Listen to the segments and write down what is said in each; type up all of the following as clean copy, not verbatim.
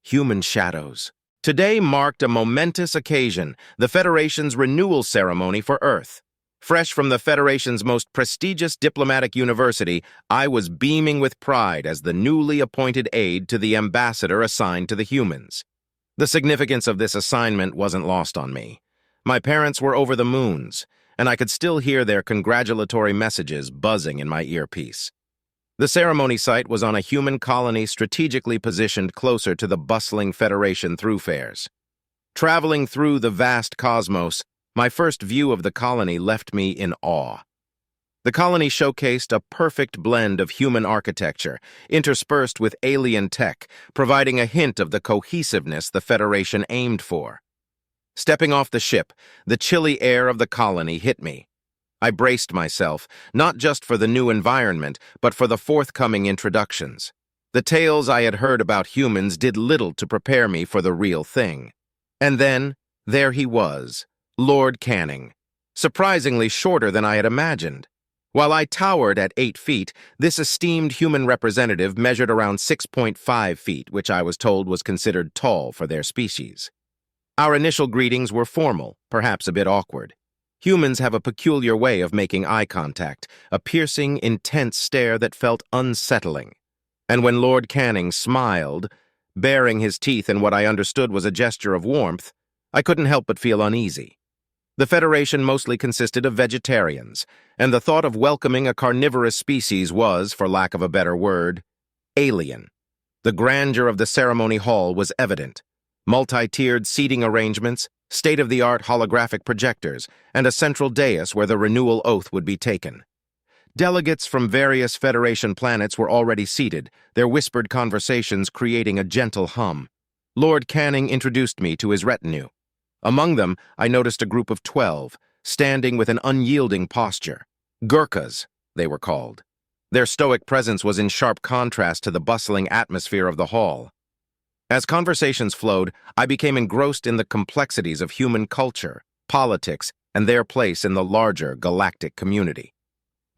human shadows. Today marked a momentous occasion, the Federation's renewal ceremony for Earth. Fresh from the Federation's most prestigious diplomatic university, I was beaming with pride as the newly appointed aide to the ambassador assigned to the humans. The significance of this assignment wasn't lost on me. My parents were over the moons, and I could still hear their congratulatory messages buzzing in my earpiece. The ceremony site was on a human colony strategically positioned closer to the bustling Federation thoroughfares. Traveling through the vast cosmos, my first view of the colony left me in awe. The colony showcased a perfect blend of human architecture, interspersed with alien tech, providing a hint of the cohesiveness the Federation aimed for. Stepping off the ship, the chilly air of the colony hit me. I braced myself, not just for the new environment, but for the forthcoming introductions. The tales I had heard about humans did little to prepare me for the real thing. And then, there he was, Lord Canning, surprisingly shorter than I had imagined. While I towered at 8 feet, this esteemed human representative measured around 6.5 feet, which I was told was considered tall for their species. Our initial greetings were formal, perhaps a bit awkward. Humans have a peculiar way of making eye contact, a piercing, intense stare that felt unsettling. And when Lord Canning smiled, baring his teeth in what I understood was a gesture of warmth, I couldn't help but feel uneasy. The Federation mostly consisted of vegetarians, and the thought of welcoming a carnivorous species was, for lack of a better word, alien. The grandeur of the ceremony hall was evident. Multi-tiered seating arrangements, state-of-the-art holographic projectors, and a central dais where the renewal oath would be taken. Delegates from various Federation planets were already seated, their whispered conversations creating a gentle hum. Lord Canning introduced me to his retinue. Among them, I noticed a group of 12, standing with an unyielding posture. Gurkhas, they were called. Their stoic presence was in sharp contrast to the bustling atmosphere of the hall. As conversations flowed, I became engrossed in the complexities of human culture, politics, and their place in the larger galactic community.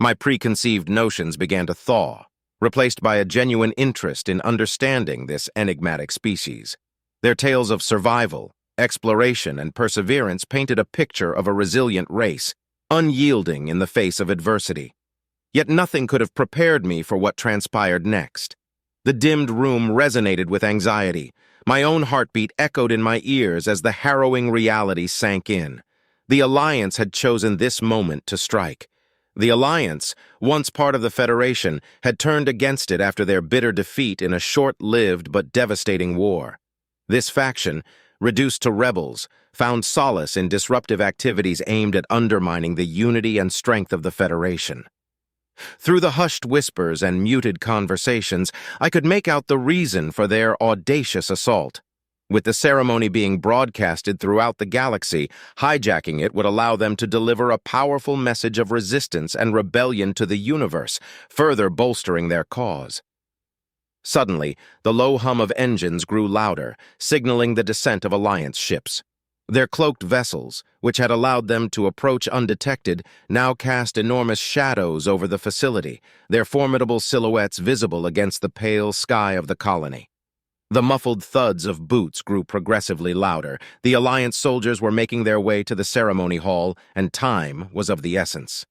My preconceived notions began to thaw, replaced by a genuine interest in understanding this enigmatic species. Their tales of survival, exploration, and perseverance painted a picture of a resilient race, unyielding in the face of adversity. Yet nothing could have prepared me for what transpired next. The dimmed room resonated with anxiety. My own heartbeat echoed in my ears as the harrowing reality sank in. The Alliance had chosen this moment to strike. The Alliance, once part of the Federation, had turned against it after their bitter defeat in a short-lived but devastating war. This faction, reduced to rebels, found solace in disruptive activities aimed at undermining the unity and strength of the Federation. Through the hushed whispers and muted conversations, I could make out the reason for their audacious assault. With the ceremony being broadcasted throughout the galaxy, hijacking it would allow them to deliver a powerful message of resistance and rebellion to the universe, further bolstering their cause. Suddenly, the low hum of engines grew louder, signaling the descent of Alliance ships. Their cloaked vessels, which had allowed them to approach undetected, now cast enormous shadows over the facility, their formidable silhouettes visible against the pale sky of the colony. The muffled thuds of boots grew progressively louder. The Alliance soldiers were making their way to the ceremony hall, and time was of the essence.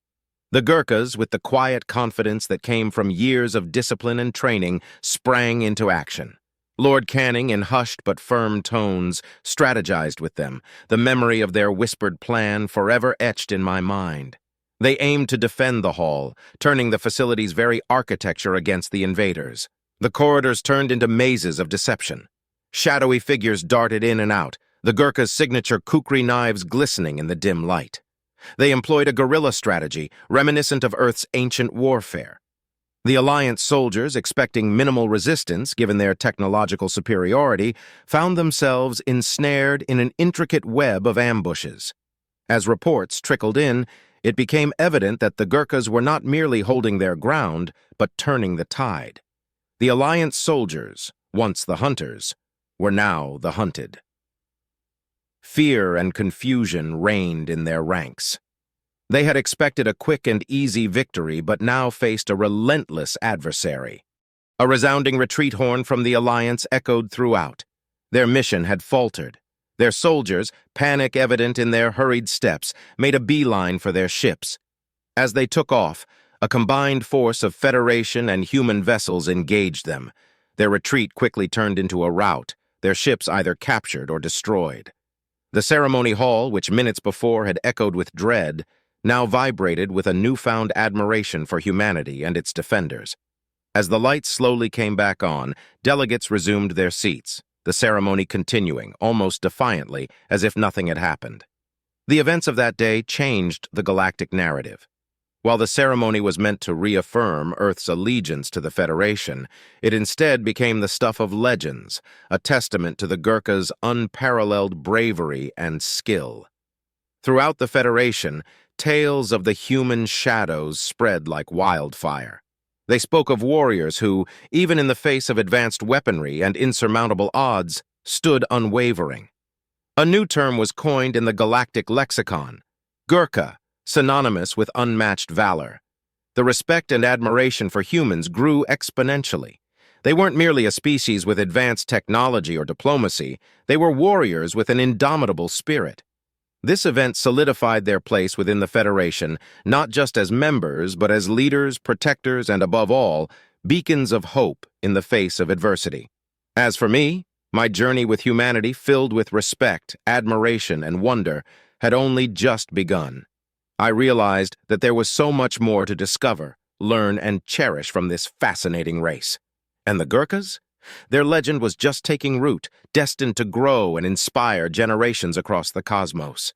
The Gurkhas, with the quiet confidence that came from years of discipline and training, sprang into action. Lord Canning, in hushed but firm tones, strategized with them, the memory of their whispered plan forever etched in my mind. They aimed to defend the hall, turning the facility's very architecture against the invaders. The corridors turned into mazes of deception. Shadowy figures darted in and out, the Gurkhas' signature kukri knives glistening in the dim light. They employed a guerrilla strategy, reminiscent of Earth's ancient warfare. The Alliance soldiers, expecting minimal resistance given their technological superiority, found themselves ensnared in an intricate web of ambushes. As reports trickled in, it became evident that the Gurkhas were not merely holding their ground, but turning the tide. The Alliance soldiers, once the hunters, were now the hunted. Fear and confusion reigned in their ranks. They had expected a quick and easy victory, but now faced a relentless adversary. A resounding retreat horn from the Alliance echoed throughout. Their mission had faltered. Their soldiers, panic evident in their hurried steps, made a beeline for their ships. As they took off, a combined force of Federation and human vessels engaged them. Their retreat quickly turned into a rout, their ships either captured or destroyed. The ceremony hall, which minutes before had echoed with dread, now vibrated with a newfound admiration for humanity and its defenders. As the lights slowly came back on, delegates resumed their seats, the ceremony continuing, almost defiantly, as if nothing had happened. The events of that day changed the galactic narrative. While the ceremony was meant to reaffirm Earth's allegiance to the Federation, it instead became the stuff of legends, a testament to the Gurkha's unparalleled bravery and skill. Throughout the Federation, tales of the human shadows spread like wildfire. They spoke of warriors who, even in the face of advanced weaponry and insurmountable odds, stood unwavering. A new term was coined in the Galactic lexicon, Gurkha, synonymous with unmatched valor. The respect and admiration for humans grew exponentially. They weren't merely a species with advanced technology or diplomacy, they were warriors with an indomitable spirit. This event solidified their place within the Federation, not just as members, but as leaders, protectors, and above all, beacons of hope in the face of adversity. As for me, my journey with humanity, filled with respect, admiration, and wonder, had only just begun. I realized that there was so much more to discover, learn, and cherish from this fascinating race. And the Gurkhas? Their legend was just taking root, destined to grow and inspire generations across the cosmos.